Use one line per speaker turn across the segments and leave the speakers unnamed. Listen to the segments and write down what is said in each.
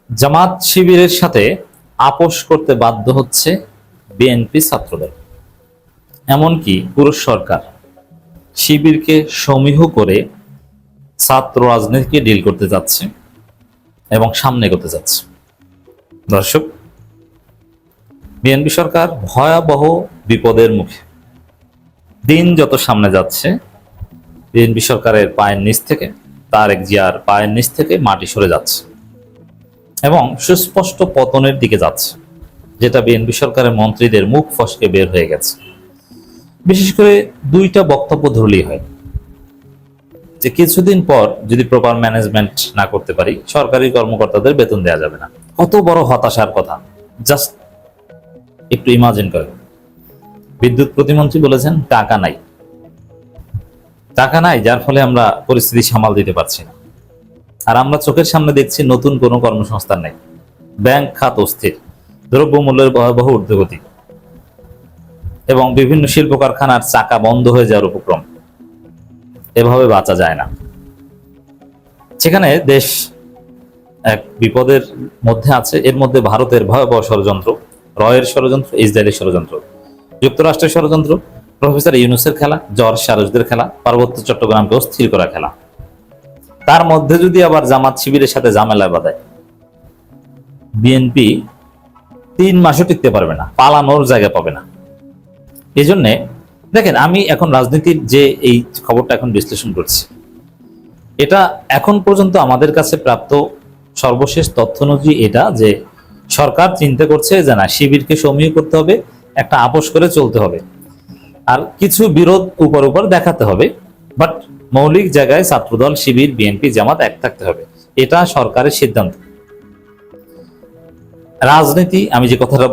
জামাত শিবিরের সাথে আপোষ করতে বাধ্য হচ্ছে বিএনপি ছাত্রদল। এমনকি পুরো সরকার শিবিরকে সমীহ করে ছাত্র রাজনীতিকে ডিল করতে যাচ্ছে এবং সামনে করতে যাচ্ছে। দর্শক, বিএনপি সরকার ভয়াবহ বিপদের মুখে। দিন যত সামনে যাচ্ছে, বিএনপি সরকারের পায়ের নিচ থেকে, তারেক জিয়ার পায়ের নিচ থেকে মাটি সরে যাচ্ছে এবং সুস্পষ্ট পতনের দিকে যাচ্ছে, যেটা বিএনপি সরকারের মন্ত্রীদের মুখ ফসকে বের হয়ে গেছে। বিশেষ করে দুইটা বক্তব্য ধরলেই হয় যে কিছুদিন পর যদি প্রপার ম্যানেজমেন্ট না করতে পারি, সরকারি কর্মকর্তাদের বেতন দেওয়া যাবে না। কত বড় হতাশার কথা, জাস্ট একটু ইমাজিন করেন। বিদ্যুৎ প্রতিমন্ত্রী বলেছেন টাকা নাই, টাকা নাই, যার ফলে আমরা পরিস্থিতি সামাল দিতে পারছি না। আর আমরা চোখের সামনে দেখছি নতুন কোনো কর্মসংস্থান নেই, ব্যাংক খাত অস্থির, দ্রব্যমূল্যের ভয়াবহ ঊর্ধ্বগতি এবং বিভিন্ন শিল্প কারখানার চাকা বন্ধ হয়ে যাওয়ার উপক্রম। এভাবে বাঁচা যায় না। সেখানে দেশ এক বিপদের মধ্যে আছে। এর মধ্যে ভারতের ভয়াবহ ষড়যন্ত্র, রয়ের ষড়যন্ত্র, ইসরায়েলের ষড়যন্ত্র, যুক্তরাষ্ট্রের ষড়যন্ত্র, প্রফেসর ইউনূসের খেলা, জর্জ সরোজদের খেলা, পার্বত্য চট্টগ্রামকে অস্থির করা খেলা। তার মধ্যে যদি আবার জামাত শিবিরের সাথে ঝামেলা বাঁধায়, বিএনপি 3 মাসও টিকতে পারবে না, পালানোর জায়গা পাবে না। এই জন্যে দেখেন, আমি এখন রাজনীতির যে এই খবরটা এখন বিশ্লেষণ করছি, এটা এখন পর্যন্ত আমাদের কাছে প্রাপ্ত সর্বশেষ তথ্য অনুযায়ী এটা যে সরকার চিন্তা করছে যে না, শিবিরকে সমীহ করতে হবে, একটা আপোষ করে চলতে হবে, আর কিছু বিরোধ উপর উপর দেখাতে হবে, বাট মৌলিক জায়গায় ছাত্রদল, শিবির, বিএনপি, জামাত এক থাকতে হবে। এটা সরকারের সিদ্ধান্ত। রাজনীতি, আমি যে কথাটা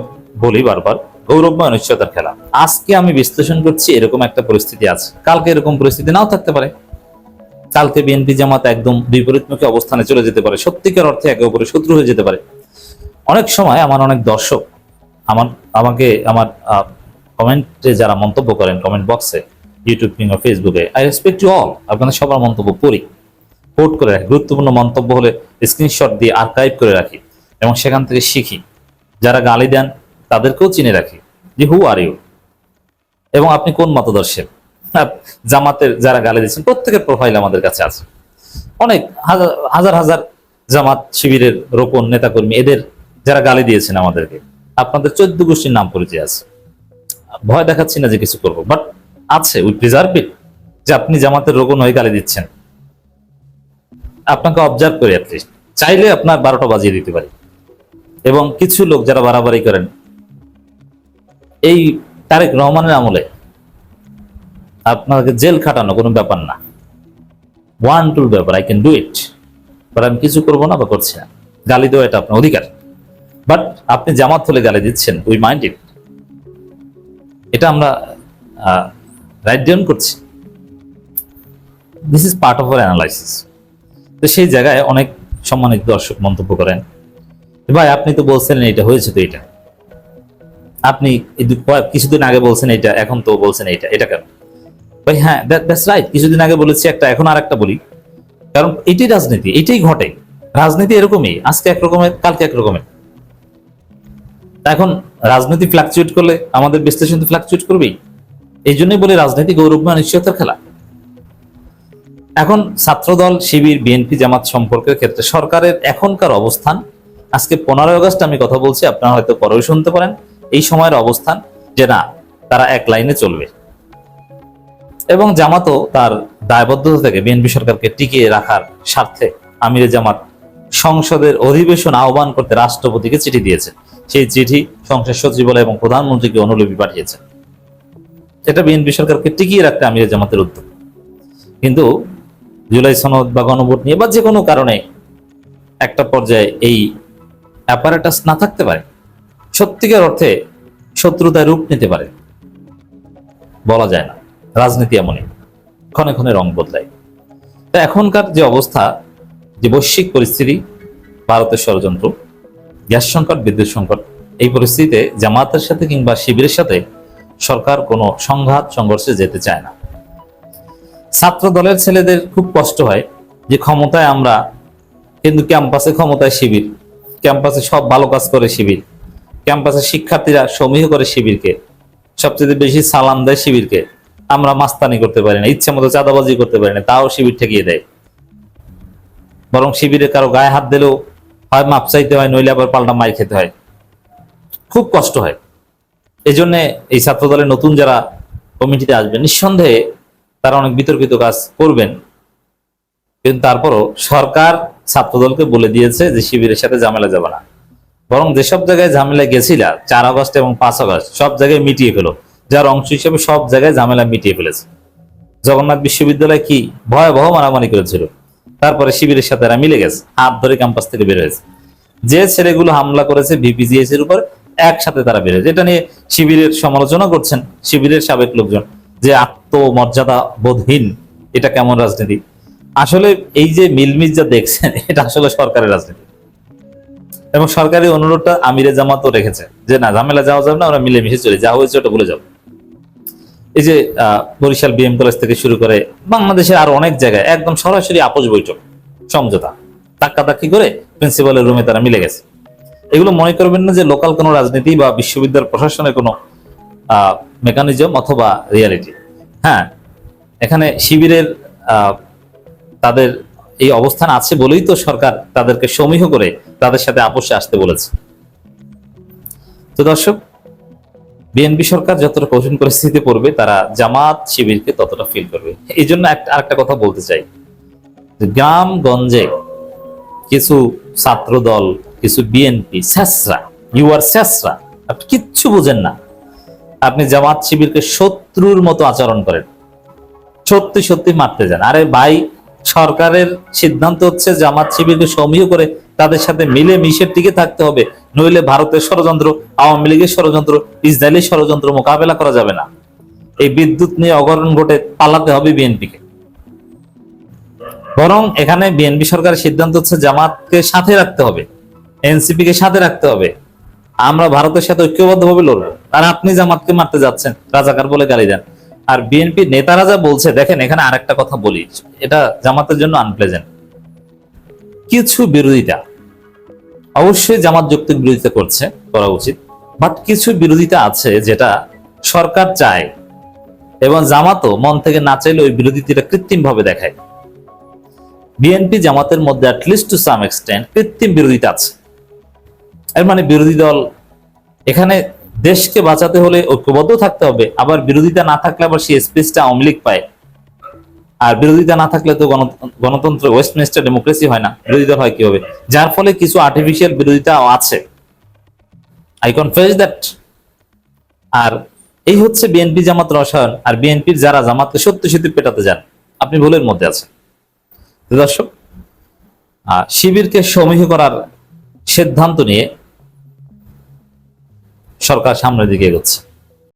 বলি বারবার, গৌরবময় অনিশ্চয়তার খেলা। আজকে আমি বিশ্লেষণ করছি এরকম একটা পরিস্থিতি আছে, কালকে এরকম পরিস্থিতি নাও থাকতে পারে। কালকে বিএনপি জামাত একদম বিপরীতমুখী অবস্থানে চলে যেতে পারে, সত্যিকার অর্থে একে অপরের শত্রু হয়ে যেতে পারে। অনেক সময় আমার অনেক দর্শক আমাকে আমার কমেন্টে যারা মন্তব্য করেন, কমেন্ট বক্সে, ইউটিউব কিংবা ফেসবুকে, আই রেসপেক্ট ইউ অল। আপনাদের সবার মন্তব্য পড়ি, কোট করে রাখি, গুরুত্বপূর্ণ মন্তব্য হলে স্ক্রিনশট দিয়ে আর্কাইভ করে রাখি এবং সেখান থেকে শিখি। যারা গালি দেন তাদেরকেও চিনে রাখি যে হু আর ইউ এবং আপনি কোন মতদর্শের। জামাতের যারা গালি দিচ্ছেন প্রত্যেকের প্রোফাইল আমাদের কাছে আছে। অনেক হাজার হাজার জামাত শিবিরের রোপণ নেতাকর্মী, এদের যারা গালি দিয়েছেন আমাদেরকে, আপনাদের 14 গোষ্ঠীর নাম পরিচয় আছে। ভয় দেখাচ্ছি না যে কিছু করবো, বাট আছে, উই প্রিজার্ভ ইট, যে আপনি জামাতের রোপণ হয়ে গালি দিচ্ছেন। আপনাকে অবজার্ভ করি, অ্যাটলিস্ট চাইলে আপনার 12টা বাজিয়ে দিতে পারি। এবং কিছু লোক যারা বাড়াবাড়ি করেন, এই তারেক রহমানের আমলে আপনাকে জেল খাটানো কোনো ব্যাপার না, 1-2 ব্যাপার, I can do it, but আমি কিছু করবো না বা করছি না। গালি দেওয়া এটা আপনার অধিকার, বাট আপনি জামাত হলে গালি দিচ্ছেন, উই মাইন্ড ইট। এটা আমরা রাইট ডাউন করছি। This is part of our analysis. তো সেই জায়গায় অনেক সম্মানিত দর্শক মন্তব্য করেন, ভাই আপনি তো বলছিলেন এটা হয়েছে, তো এটা আপনি কিছুদিন আগে বলছেন এটা, এখন তো বলছেন এটা, এটা কেন? ভাই হ্যাঁ, দ্যাটস রাইট, কিছুদিন আগে বলেছি একটা, এখন আর একটা বলি, কারণ এটাই রাজনীতি, এটাই ঘটে। রাজনীতি এরকমই, আজকে একরকমের, কালকে একরকমের। এখন রাজনীতি ফ্লাকচুয়েট করলে আমাদের বিশ্লেষণ তো ফ্লাকচুয়েট করবেই। এই জন্যই বলি রাজনীতি গৌরবময় অনিশ্চয়তার খেলা। এখন ছাত্রদল, শিবির, বিএনপি, জামাত সম্পর্কের ক্ষেত্রে সরকারের এখনকার অবস্থান, আজকে 15 আগস্ট আমি কথা বলছি, আপনারা হয়তো পরেও শুনতে পারেন, এই সময়ের অবস্থান যে না, তারা এক লাইনে চলবে এবং জামাতও তার দায়বদ্ধতা থেকে বিএনপি সরকারকে টিকিয়ে রাখার স্বার্থে আমিরে জামাত সংসদের অধিবেশন আহ্বান করতে রাষ্ট্রপতিকে চিঠি দিয়েছে। সেই চিঠি সংসদ সচিবালয় এবং প্রধানমন্ত্রীকে অনুলিপি পাঠিয়েছে। এটা বিএনপি সরকারকে টিকিয়ে রাখতে আমিরে জামাতের উদ্যোগ। কিন্তু জুলাই সনদ বা গণভোট নিয়ে বা যে কোনো কারণে একটা পর্যায়ে এই অ্যাপারেটাস না থাকতে পারে, সত্যিকার অর্থে শত্রুতায় রূপ নিতে পারে, বলা যায় না। রাজনীতি এমনই, ক্ষণে ক্ষণে রং বদলায়। তো এখনকার যে অবস্থা, যে বৈশ্বিক পরিস্থিতি, ভারতের ষড়যন্ত্র, গ্যাস সংকট, বিদ্যুৎ সংকট, এই পরিস্থিতিতে জামাতের সাথে কিংবা শিবিরের সাথে সরকার কোনো সংঘাত সংঘর্ষে যেতে চায় না। ছাত্র দলের ছেলেদের খুব কষ্ট হয় যে ক্ষমতায় আমরা, কিন্তু ক্যাম্পাসে ক্ষমতায় শিবির, ক্যাম্পাসে সব ভালো কাজ করে শিবির, ক্যাম্পাসের শিক্ষার্থীরা সমীহ করে শিবিরকে, সবচেয়ে বেশি সালাম দেয় শিবিরকে। আমরা মাস্তানি করতে পারি না, ইচ্ছা মতো চাঁদাবাজি করতে পারি না, তাও শিবির ঠেকিয়ে দেয়। বরং শিবিরে কারো গায়ে হাত দিলেও হয় মাপ চাইতে হয়, নইলে আবার পাল্টা মার খেতে হয়, খুব কষ্ট হয়। এই জন্য এই ছাত্র দলের নতুন যারা কমিটিতে আসবেন, নিঃসন্দেহে তারা অনেক বিতর্কিত কাজ করবেন, কিন্তু তারপরও সরকার ছাত্রদলকে বলে দিয়েছে যে শিবিরের সাথে ঝামেলা যাবে না। বরং যেসব জায়গায় ঝামেলা গেছিলা 4 আগস্ট এবং 5 আগস্ট সব জায়গায় মিটিয়ে ফেলো, যার অংশ হিসেবে সব জায়গায় ঝামেলা মিটিয়ে ফেলেছে। জগন্নাথ বিশ্ববিদ্যালয় কি ভয়াবহ মারামারি করেছিল, তারপরে শিবিরের সাথে এরা মিলে গেছে, হাত ধরে ক্যাম্পাস থেকে বের হয়েছে। যে ছেলেগুলো হামলা করেছে ভিপিজিএস এর উপর, একসাথে তারা বের হয়েছে। এটা নিয়ে শিবিরের সমালোচনা করছেন শিবিরের সাবেক লোকজন, যে আত্মমর্যাদা বোধহীন, এটা কেমন রাজনীতি। আসলে এই যে মিলমিশ যা দেখছেন, এটা আসলে সরকারের রাজনীতি। এবং সরকারি অনুরোধটা আমিরে জামাতও রেখেছে যে না, ঝামেলা যাওয়া যাবে না, আমরা মিলেমিশে চলে, যা হয়েছে ওটা ভুলে যাবো। এই যে বরিশাল বিএম কলেজ থেকে শুরু করে বাংলাদেশের আরো অনেক জায়গায় একদম সরাসরি আপোষ বৈঠক, সমঝোতা, ধাক্কাধাক্কি করে প্রিন্সিপালের রুমে তারা মিলে গেছে। এগুলো মনে করবেন না যে লোকাল কোনো রাজনীতি বা বিশ্ববিদ্যালয় প্রশাসনের কোনো মেকানিজম অথবা রিয়ালিটি। হ্যাঁ, এখানে শিবিরের তাদের এই অবস্থান আছে বলেই তো সরকার তাদেরকে সমীহ করে তাদের সাথে আপোষে আসতে বলেছে। তো দর্শক, বিএনপি সরকার যতটা কঠিন পরিস্থিতিতে পড়বে, তারা জামাত শিবিরকে ততটা ফিল করবে। এই জন্য আরেকটা কথা বলতে চাই, গ্রামগঞ্জে কিছু ছাত্র দল, কিছু বিএনপি স্যাসরা, ইউ আর স্যাসরা, আপনি কিচ্ছু বুঝেন না। আপনি জামাত শিবিরকে শত্রুর মতো আচরণ করেন, সত্যি সত্যি মারতে যান। আরে ভাই, সরকারের সিদ্ধান্ত হচ্ছে জামাত শিবিরকে সমীহ করে তাদের সাথে মিলে মিশে টিকে থাকতে হবে, নইলে ভারতের ষড়যন্ত্র, আওয়ামী লীগের ষড়যন্ত্র, ইসরায়েলের ষড়যন্ত্র মোকাবেলা করা যাবে না। এই বিদ্যুৎ নিয়ে অঘটন ঘটে পালাতে হবে বিএনপিকে। বরং এখানে বিএনপি সরকারের সিদ্ধান্ত হচ্ছে জামাতকে সাথে রাখতে হবে, এনসিপি কে সাথে রাখতে হবে, আমরা ভারতের সাথে ঐক্যবদ্ধভাবে লড়বো। আর আপনি জামাতকে মারতে যাচ্ছেন, রাজাকার বলে গালি দেন। আর বিএনপি নেতারা যা বলছে, দেখেন এখানে আরেকটা কথা বলি, এটা জামাতের জন্য আনপ্লেজেন্ট। কিছু বিরোধিতা, অবশ্যই জামাত যৌক্তিক বিরোধিতা করছে, করা উচিত, বাট কিছু বিরোধিতা আছে যেটা সরকার চায় এবং জামাতও মন থেকে না চাইলে ওই বিরোধিতাটা কৃত্রিম ভাবে দেখায়। বিএনপি জামাতের মধ্যে অ্যাটলিস্ট টু সাম এক্সটেন্ট কৃত্রিম বিরোধিতা আছে। এর মানে বিরোধী দল এখানে দেশকে বাঁচাতে হলে ঐক্যবদ্ধ থাকতে হবে, আবার বিরোধিতা না থাকলে আবার সেই স্পেসটা আওয়ামী লীগ পায়। আর বিরোধিতা না থাকলে তো গণতন্ত্র, ওয়েস্টমিনিস্টার ডেমোক্রেসি হয় না, বিরোধী দল হয় কি হবে? যার ফলে কিছু আর্টিফিশিয়াল বিরোধিতা আছে, আই কনফেস দ্যাট। আর এই হচ্ছে বিএনপি জামাত রসায়ন। আর বিএনপির যারা জামাতকে সত্যি সত্যি পেটাতে যান, আপনি ভুলের মধ্যে আছেন। দর্শক, শিবিরকে সমীহ করার সিদ্ধান্ত নিয়ে সরকার সামনের দিকে এগোচ্ছে।